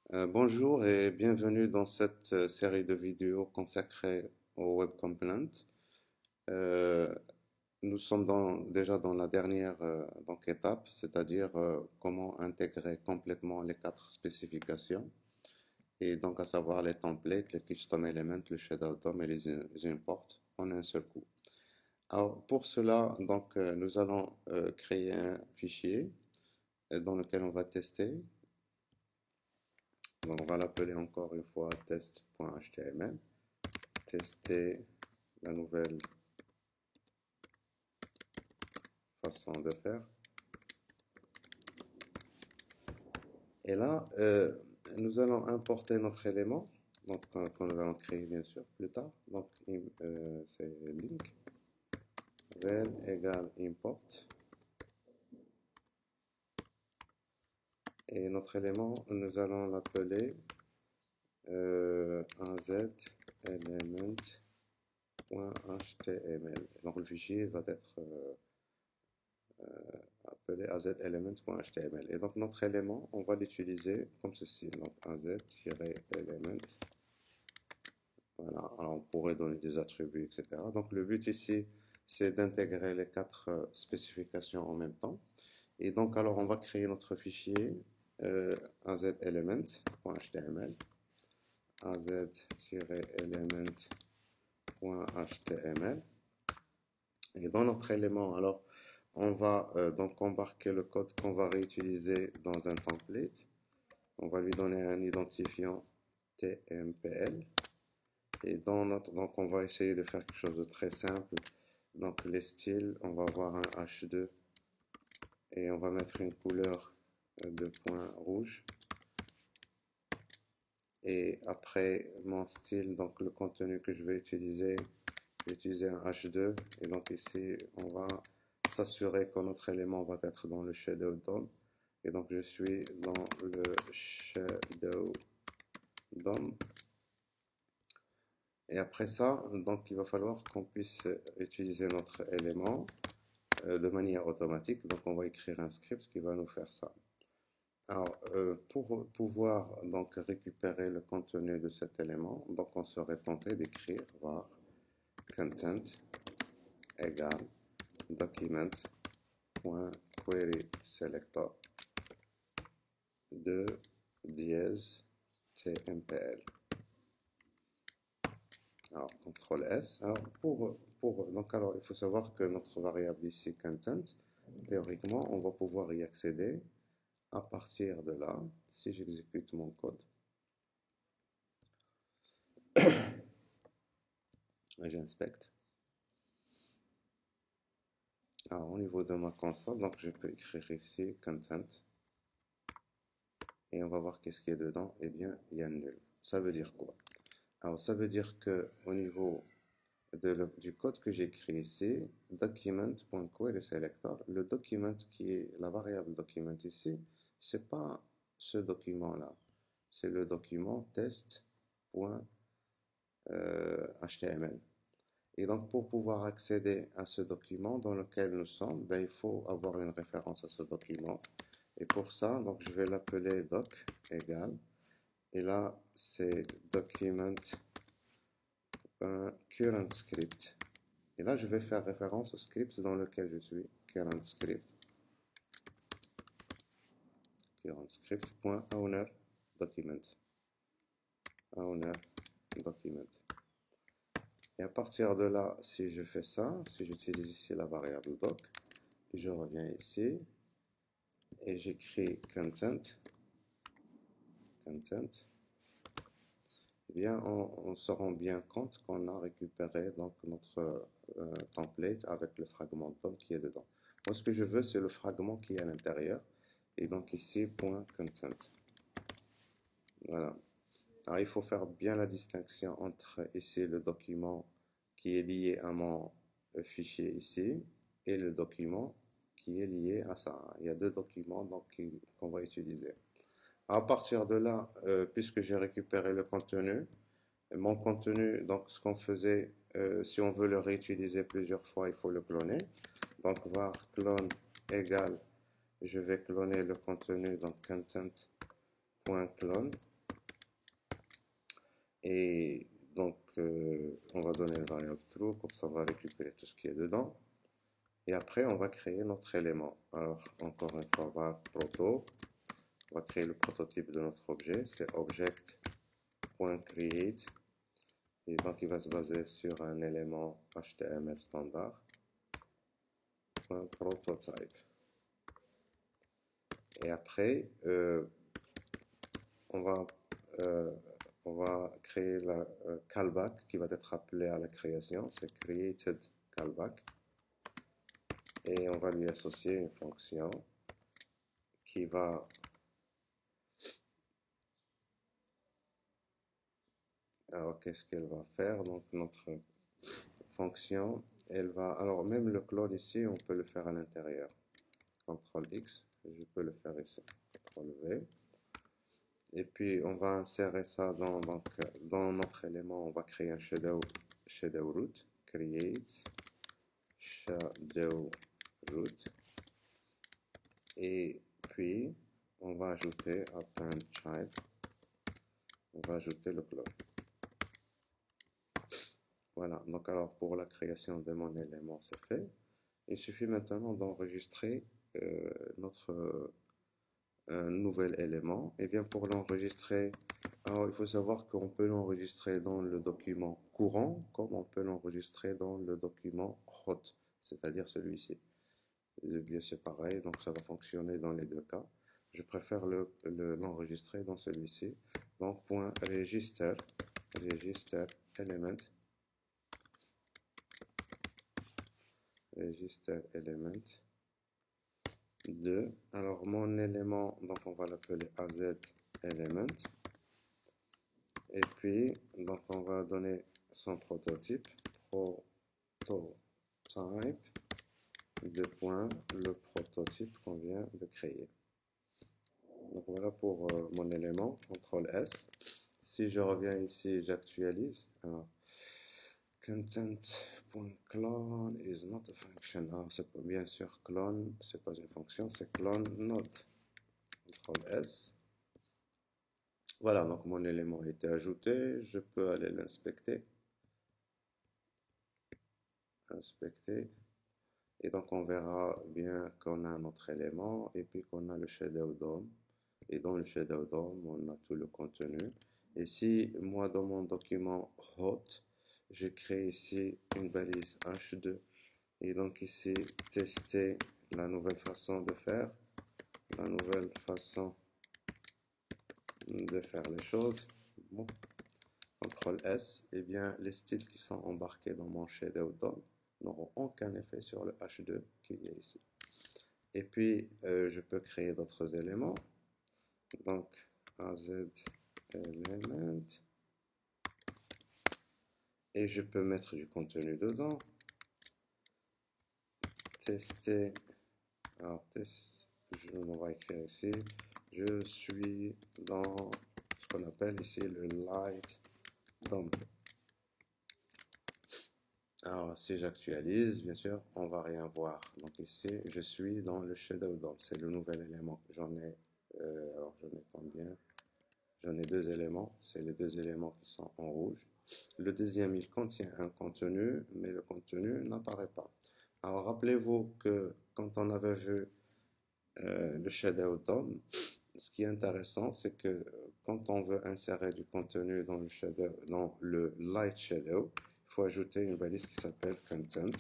Bonjour et bienvenue dans cette série de vidéos consacrée au Web Component. Euh, Nous sommes déjà dans la dernière étape, c'est-à-dire comment intégrer complètement les quatre spécifications, et donc à savoir les templates, les custom elements, le shadow DOM et les imports en un seul coup. Alors pour cela, nous allons créer un fichier dans lequel on va tester. Donc, on va l'appeler encore une fois test.html. Tester la nouvelle façon de faire. Et là, nous allons importer notre élément, donc qu'on nous allons créer bien sûr plus tard. Donc, c'est link rel égale import. Et notre élément, nous allons l'appeler azelement.html. Donc, le fichier va être appelé azelement.html. Et donc notre élément, on va l'utiliser comme ceci. Donc az-element. Voilà, alors on pourrait donner des attributs, etc. Donc le but ici, c'est d'intégrer les quatre spécifications en même temps. Et donc alors on va créer notre fichier az-element.html. az-element.html. Et dans notre élément, alors, on va donc embarquer le code qu'on va réutiliser dans un template. On va lui donner un identifiant TMPL. Et donc on va essayer de faire quelque chose de très simple. Donc les styles, on va avoir un H2 et on va mettre une couleur de point rouge. Et après mon style, donc le contenu que je vais utiliser un H2. Et donc ici, on va s'assurer que notre élément va être dans le shadow DOM. Et donc je suis dans le shadow DOM. Et après ça, donc il va falloir qu'on puisse utiliser notre élément de manière automatique. Donc on va écrire un script qui va nous faire ça. Alors pour pouvoir donc récupérer le contenu de cet élément, donc on serait tenté d'écrire var content égale document.querySelector de dièse tmpl. Alors, CTRL S. Alors, alors, il faut savoir que notre variable ici, content, théoriquement, on va pouvoir y accéder à partir de là, si j'exécute mon code. J'inspecte. Alors, au niveau de ma console, donc je peux écrire ici content. Et on va voir qu'est-ce qu'il y a dedans. Eh bien, il y a nul. Ça veut dire quoi? Alors, ça veut dire que au niveau du code que j'écris ici, document.querySelector, le document qui est la variable document ici, c'est pas ce document-là, c'est le document test.html. Et donc, pour pouvoir accéder à ce document dans lequel nous sommes, ben, il faut avoir une référence à ce document. Et pour ça, donc, je vais l'appeler doc égale. Et là, c'est document current script. Et là, je vais faire référence au script dans lequel je suis, current script.owner document. Owner document. Et à partir de là, si je fais ça, si j'utilise ici la variable doc, je reviens ici et j'écris content, eh bien, on se rend bien compte qu'on a récupéré donc notre template avec le fragment DOM qui est dedans. Moi, ce que je veux, c'est le fragment qui est à l'intérieur. Et donc ici, .content. Voilà. Alors, il faut faire bien la distinction entre ici le document qui est lié à mon fichier ici et le document qui est lié à ça. Il y a deux documents qu'on va utiliser. À partir de là, puisque j'ai récupéré le contenu, mon contenu, donc ce qu'on faisait, si on veut le réutiliser plusieurs fois, il faut le cloner. Donc var clone égale, je vais cloner le contenu, donc content.clone. Et donc, on va donner le variable true, comme ça on va récupérer tout ce qui est dedans. Et après, on va créer notre élément. Alors, encore une fois, var proto. On va créer le prototype de notre objet. C'est object.create. Et donc, il va se baser sur un élément HTML standard. Prototype. Et après, on va, euh, on va créer la callback qui va être appelé à la création. C'est created callback. Et on va lui associer une fonction qui va... Alors, qu'est-ce qu'elle va faire? Donc, notre fonction, elle va... Alors, même le clone ici, on peut le faire à l'intérieur. CTRL X, je peux le faire ici. CTRL V. Et puis, on va insérer ça dans notre élément. On va créer un shadow root. Create shadow root. Et puis, on va ajouter append child. On va ajouter le clone. Voilà, donc alors pour la création de mon élément, c'est fait. Il suffit maintenant d'enregistrer notre un nouvel élément. Et bien pour l'enregistrer, alors il faut savoir qu'on peut l'enregistrer dans le document courant comme on peut l'enregistrer dans le document hot, c'est-à-dire celui-ci. Bien c'est pareil, donc ça va fonctionner dans les deux cas. Je préfère l'enregistrer dans celui-ci. Donc point register element. Register element 2. Alors mon élément, donc on va l'appeler az element. Et puis, donc on va donner son prototype, prototype, deux points, le prototype qu'on vient de créer. Donc voilà pour mon élément, CTRL S. Si je reviens ici, j'actualise. Alors, content.clone is not a function. Alors, c'est pas, bien sûr, clone, c'est pas une fonction, c'est clone not. CTRL S. Voilà, donc mon élément a été ajouté. Je peux aller l'inspecter. Inspecter. Et donc, on verra bien qu'on a notre élément et puis qu'on a le shadow DOM. Et dans le shadow DOM, on a tout le contenu. Et si moi, dans mon document hot, je crée ici une balise H2 et donc ici, tester la nouvelle façon de faire, la nouvelle façon de faire les choses. Bon. CTRL S, et bien les styles qui sont embarqués dans mon shadow DOM n'auront aucun effet sur le H2 qu'il y a ici. Et puis, je peux créer d'autres éléments. Donc, AZ element. Et je peux mettre du contenu dedans. Tester. Alors, on va écrire ici. Je suis dans ce qu'on appelle ici le light DOM. Alors, si j'actualise, bien sûr, on va rien voir. Donc ici, je suis dans le shadow DOM. C'est le nouvel élément. Alors j'en ai combien? J'en ai deux éléments. C'est les deux éléments qui sont en rouge. Le deuxième, il contient un contenu, mais le contenu n'apparaît pas. Alors, rappelez-vous que quand on avait vu le shadow DOM, ce qui est intéressant, c'est que quand on veut insérer du contenu dans le light shadow, il faut ajouter une balise qui s'appelle content.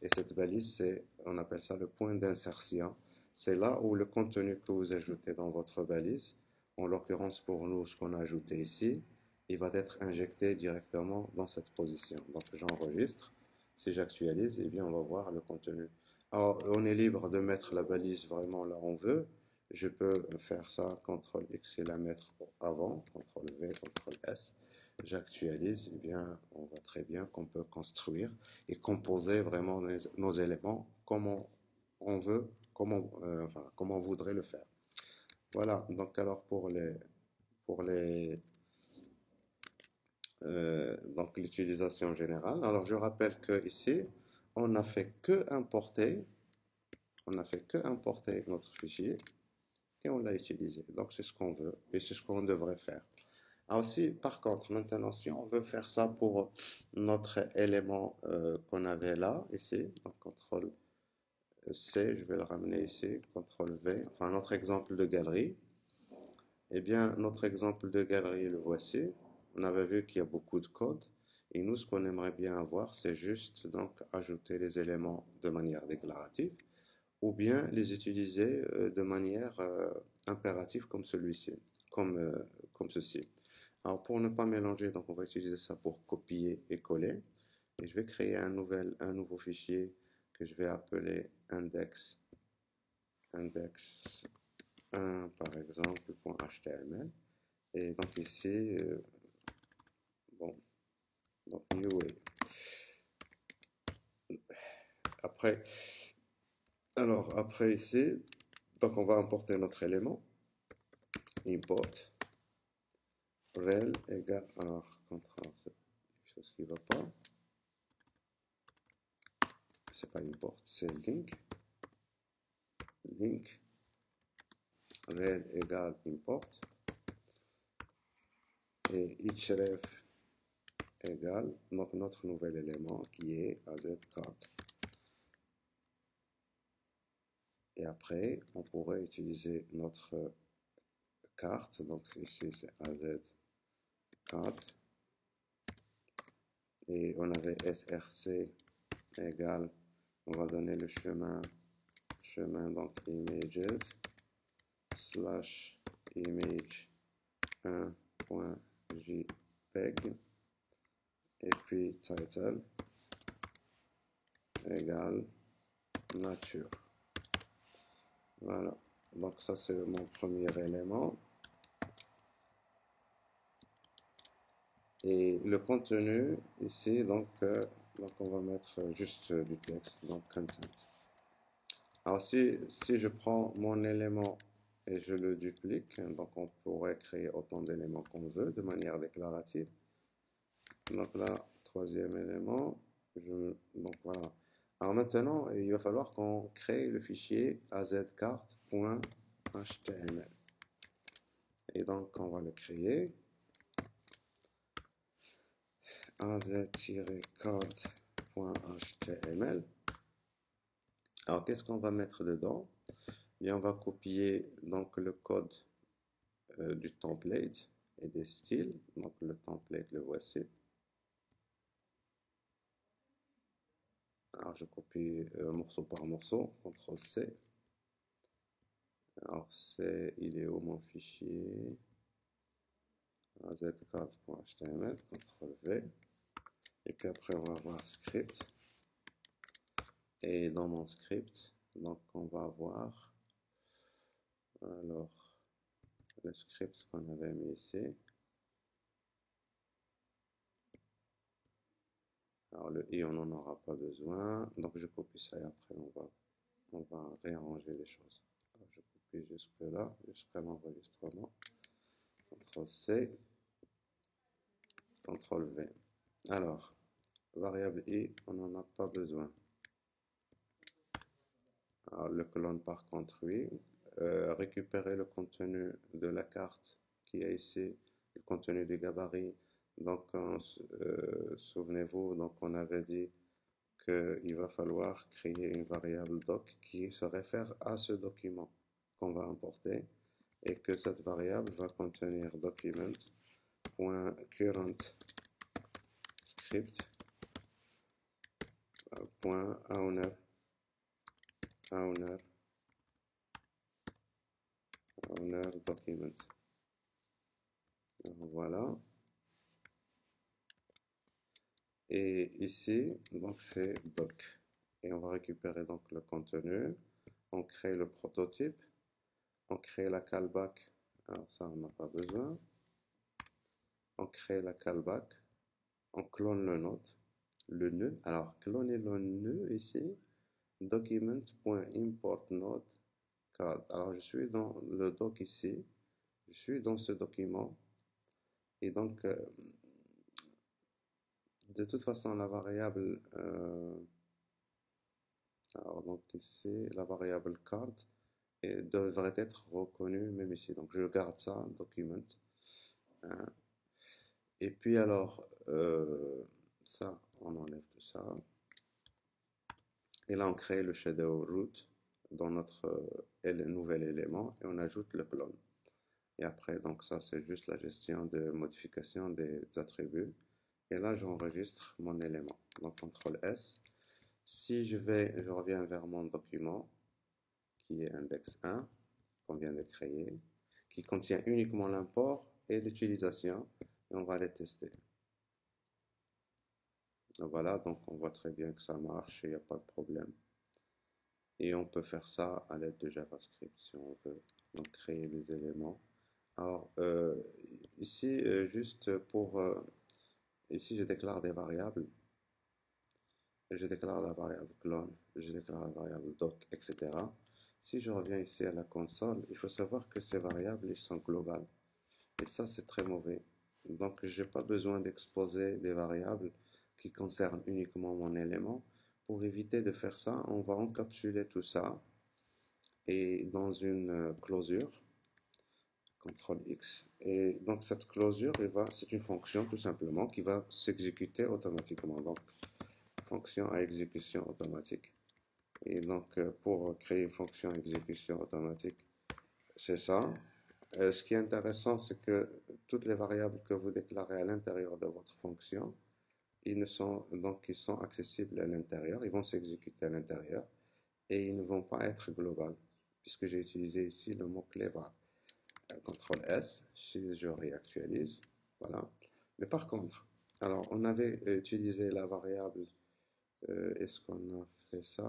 Et cette balise, on appelle ça le point d'insertion. C'est là où le contenu que vous ajoutez dans votre balise, en l'occurrence pour nous, ce qu'on a ajouté ici, il va être injecté directement dans cette position. Donc j'enregistre. Si j'actualise, eh bien on va voir le contenu. Alors on est libre de mettre la balise vraiment là où on veut. Je peux faire ça, CTRL X et la mettre avant, CTRL V, CTRL S. J'actualise, et bien, on voit très bien qu'on peut construire et composer vraiment nos éléments comme on veut, comme on voudrait le faire. Voilà, donc alors donc l'utilisation générale. Alors je rappelle que ici, on n'a fait que importer, notre fichier et on l'a utilisé. Donc c'est ce qu'on veut et c'est ce qu'on devrait faire. Ah aussi, par contre, maintenant, si on veut faire ça pour notre élément qu'on avait là, ici, donc CTRL C, je vais le ramener ici, CTRL V, enfin notre exemple de galerie. Eh bien, notre exemple de galerie, le voici. On avait vu qu'il y a beaucoup de code. Et nous, ce qu'on aimerait bien avoir, c'est juste donc ajouter les éléments de manière déclarative ou bien les utiliser de manière impérative comme celui-ci, comme, euh, comme ceci. Alors, pour ne pas mélanger, donc on va utiliser ça pour copier et coller. Et je vais créer un nouveau fichier que je vais appeler index 1 par exemple, .html. Et donc ici, bon, donc new way. Après, alors après ici, donc on va importer notre élément, import, rel égale, alors, contrat, c'est quelque chose qui ne va pas, c'est pas import, c'est link, rel égale import, et href égale donc notre nouvel élément qui est azcard. Et après, on pourrait utiliser notre carte, donc ici c'est azcard, et on avait src égale, on va donner le chemin donc images slash image 1.jpg et puis title égale nature. Voilà, donc ça c'est mon premier élément. Et le contenu ici, donc on va mettre juste du texte, donc content. Alors si je prends mon élément et je le duplique, donc on pourrait créer autant d'éléments qu'on veut de manière déclarative. Donc là, troisième élément, donc voilà. Alors maintenant, il va falloir qu'on crée le fichier azcart.html. Et donc on va le créer, az-cart.html. Alors qu'est-ce qu'on va mettre dedans? Bien, on va copier donc le code du template et des styles. Donc le template, le voici. Alors je copie morceau par morceau, CTRL C. Alors il est où mon fichier? azcard.html, CTRL V. Et puis après on va avoir script. Et dans mon script, donc on va avoir alors le script qu'on avait mis ici. Alors le i on n'en aura pas besoin, donc je copie ça et après on va réarranger les choses. Alors, je copie jusque là, jusqu'à l'enregistrement. CTRL C, CTRL V. Alors, variable i, on n'en a pas besoin. Alors, le clone par contre, oui. Récupérer le contenu de la carte qui est ici, le contenu du gabarit. Donc, souvenez-vous, donc on avait dit qu'il va falloir créer une variable doc qui se réfère à ce document qu'on va importer et que cette variable va contenir document.current script.owner document. Voilà. Et ici, donc c'est doc. Et on va récupérer donc le contenu. On crée le prototype. On crée la callback. Alors ça, on n'a pas besoin. On crée la callback. On clone le nœud. Alors, cloner le nœud ici. Document.import node card. Alors, je suis dans le doc ici. Je suis dans ce document. Et donc, de toute façon, la variable, alors donc ici, la variable card devrait être reconnue même ici. Donc je garde ça, document. Hein. Et puis alors, ça, on enlève tout ça. Et là, on crée le shadow root dans notre nouvel élément et on ajoute le clone. Et après, donc ça, c'est juste la gestion de modification des attributs. Et là, j'enregistre mon élément. Donc, CTRL S. Si je reviens vers mon document, qui est index 1, qu'on vient de créer, qui contient uniquement l'import et l'utilisation, et on va les tester. Voilà, donc on voit très bien que ça marche, il n'y a pas de problème. Et on peut faire ça à l'aide de JavaScript si on veut, donc créer des éléments. Alors, ici, juste pour... ici, je déclare des variables. Je déclare la variable clone, je déclare la variable doc, etc. Si je reviens ici à la console, il faut savoir que ces variables, ils sont globales. Et ça, c'est très mauvais. Donc, je n'ai pas besoin d'exposer des variables qui concernent uniquement mon élément. Pour éviter de faire ça, on va encapsuler tout ça et dans une closure, CTRL X. Et donc, cette closure, c'est une fonction tout simplement qui va s'exécuter automatiquement. Donc, fonction à exécution automatique. Et donc, pour créer une fonction à exécution automatique, c'est ça. Ce qui est intéressant, c'est que toutes les variables que vous déclarez à l'intérieur de votre fonction, ils sont accessibles à l'intérieur, ils vont s'exécuter à l'intérieur et ils ne vont pas être globales, puisque j'ai utilisé ici le mot-clé var. CTRL S, si je réactualise, voilà. Mais par contre, alors on avait utilisé la variable, est-ce qu'on a fait ça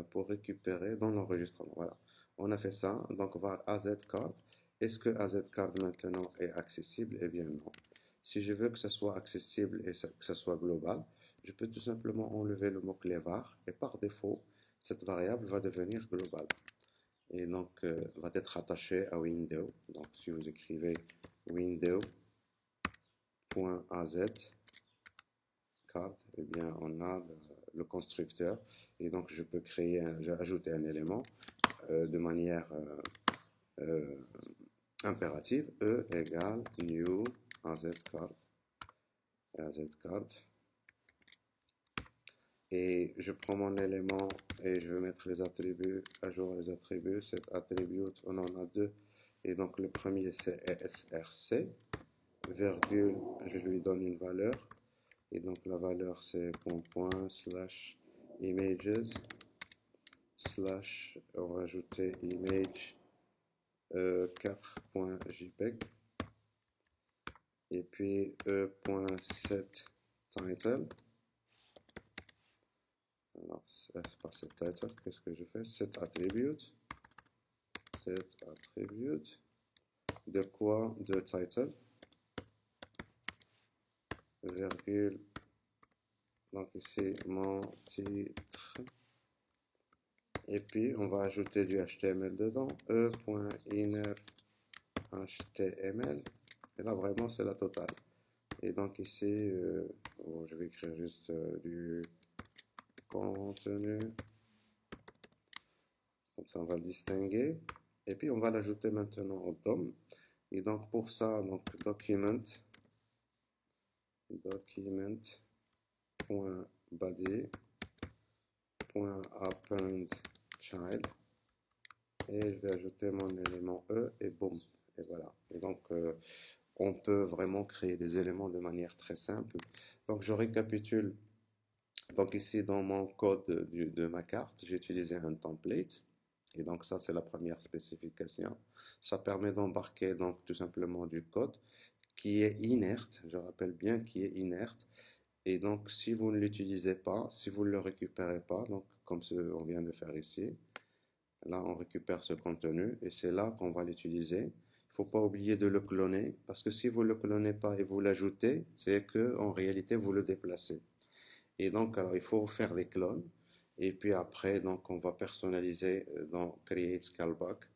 pour récupérer dans l'enregistrement, voilà. On a fait ça, donc var azcard. Est-ce que azcard maintenant est accessible? Eh bien non. Si je veux que ça soit accessible et que ça soit global, je peux tout simplement enlever le mot-clé var et par défaut, cette variable va devenir globale. Et donc, va être attachée à window. Donc, si vous écrivez window.az card, eh bien, on a le constructeur. Et donc, je peux ajouter un élément de manière impérative. E égale new azcard. Et je prends mon élément et je vais mettre les attributs, à jour les attributs. Cet attribut, on en a deux. Et donc, le premier, c'est src, virgule, je lui donne une valeur. Et donc, la valeur, c'est slash images, slash, on va ajouter image 4.jpg. Et puis, e.set title. Alors, c'est pas set title, qu'est-ce que je fais? Set attribute. De quoi? De title. Virgule. Donc ici, mon titre. Et puis, on va ajouter du HTML dedans. e.inner HTML. Et là, vraiment, c'est la totale. Et donc ici, je vais écrire juste du contenu. Comme ça, on va le distinguer. Et puis, on va l'ajouter maintenant au DOM. Et donc, pour ça, donc, document.body.append child. Et je vais ajouter mon élément E et boum. Et voilà. Et donc, on peut vraiment créer des éléments de manière très simple. Donc, je récapitule. Donc, ici, dans mon code de ma carte, j'ai utilisé un template. Et donc, ça, c'est la première spécification. Ça permet d'embarquer donc tout simplement du code qui est inerte. Je rappelle bien qui est inerte. Et donc, si vous ne l'utilisez pas, si vous ne le récupérez pas, donc comme on vient de faire ici, là, on récupère ce contenu et c'est là qu'on va l'utiliser. Il ne faut pas oublier de le cloner parce que si vous ne le clonez pas et vous l'ajoutez, c'est que en réalité, vous le déplacez. Et donc, alors, il faut faire des clones. Et puis après, donc, on va personnaliser dans Create Callback.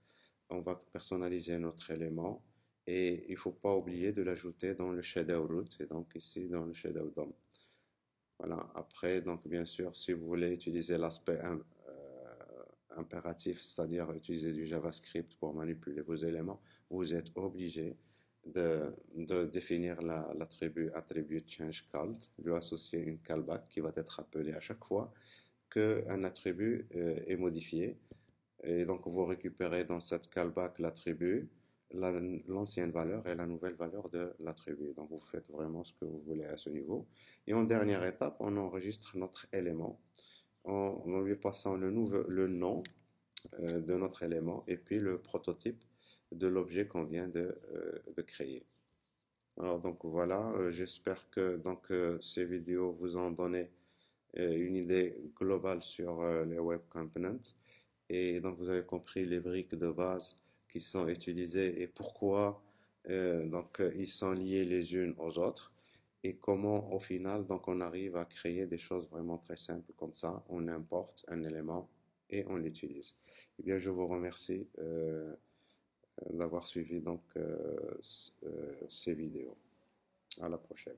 On va personnaliser notre élément. Et il ne faut pas oublier de l'ajouter dans le shadow root. Et donc ici, dans le shadow DOM. Voilà. Après, donc, bien sûr, si vous voulez utiliser l'aspect impératif, c'est-à-dire utiliser du JavaScript pour manipuler vos éléments, vous êtes obligé de définir l'attribut attribute change called, lui associer une callback qui va être appelée à chaque fois qu'un attribut est modifié. Et donc, vous récupérez dans cette callback l'attribut, l'ancienne valeur et la nouvelle valeur de l'attribut. Donc, vous faites vraiment ce que vous voulez à ce niveau. Et en dernière étape, on enregistre notre élément en lui passant le nom de notre élément et puis le prototype de l'objet qu'on vient de créer. Alors, donc voilà, j'espère que ces vidéos vous ont donné une idée globale sur les web components. Et donc, vous avez compris les briques de base qui sont utilisées et pourquoi ils sont liés les unes aux autres et comment au final on arrive à créer des choses vraiment très simples comme ça. On importe un élément et on l'utilise. Eh bien, je vous remercie d'avoir suivi ces vidéos. À la prochaine.